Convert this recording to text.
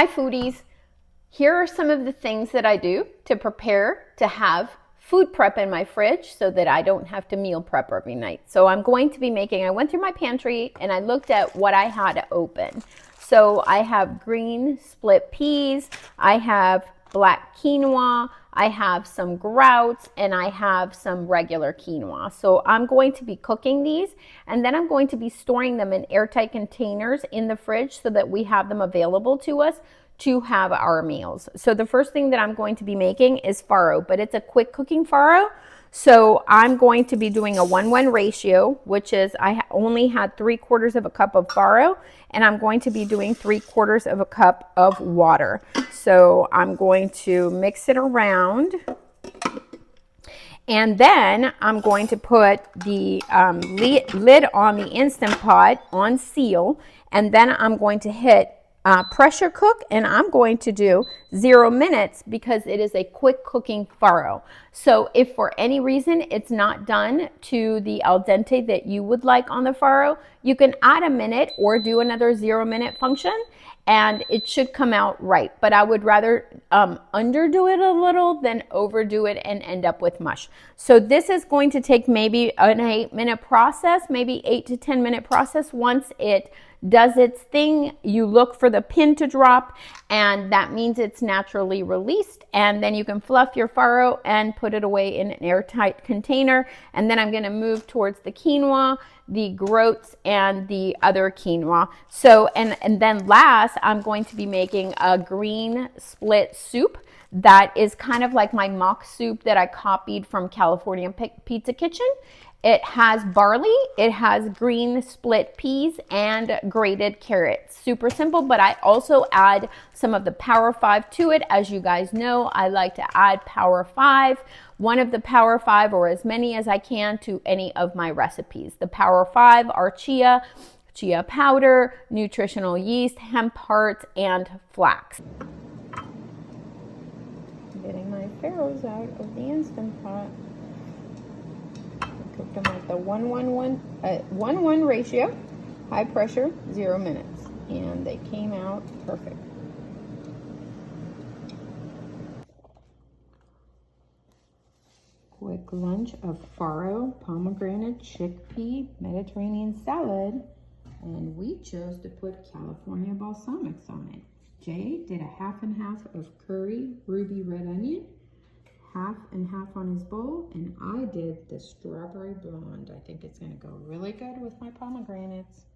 Hi foodies, here are some of the things that I do to prepare to have food prep in my fridge so that I don't have to meal prep every night. So I'm going to be making, I went through my pantry and I looked at what I had open. So I have green split peas, I have black quinoa, I have some grouts, and I have some regular quinoa. So I'm going to be cooking these, and then I'm going to be storing them in airtight containers in the fridge so that we have them available to us to have our meals. So the first thing that I'm going to be making is farro, but it's a quick cooking farro. So I'm going to be doing a 1-1 ratio, which is I only had 3/4 of a cup of farro, and I'm going to be doing 3/4 of a cup of water. So I'm going to mix it around. And then I'm going to put the lid on the Instant Pot on seal, and then I'm going to hit pressure cook, and I'm going to do 0 minutes because it is a quick cooking farro. So if for any reason it's not done to the al dente that you would like on the farro, you can add a minute or do another 0 minute function, and it should come out right. But I would rather underdo it a little than overdo it and end up with mush. So this is going to take maybe an 8-minute process, maybe 8 to 10 minute process. Once it does its thing, you look for the pin to drop, and that means it's naturally released, and then you can fluff your farro and put it away in an airtight container. And then I'm going to move towards the quinoa, the groats, and the other quinoa. So and then last I'm going to be making a green split soup that is kind of like my mock soup that I copied from California Pizza Kitchen. It has barley, it has green split peas, and grated carrots. Super simple, but I also add some of the Power 5 to it. As you guys know, I like to add Power 5, one of the Power 5 or as many as I can to any of my recipes. The Power 5 are chia powder, nutritional yeast, hemp hearts, and flax. Getting my farros out of the Instant Pot. Cook them at the 1-1 ratio, high pressure, 0 minutes, and they came out perfect. Quick lunch of farro, pomegranate, chickpea, Mediterranean salad, and we chose to put California balsamics on it. Jay did a 50/50 of curry, ruby red onion, 50/50 on his bowl, and I did the strawberry blonde. I think it's going to go really good with my pomegranates.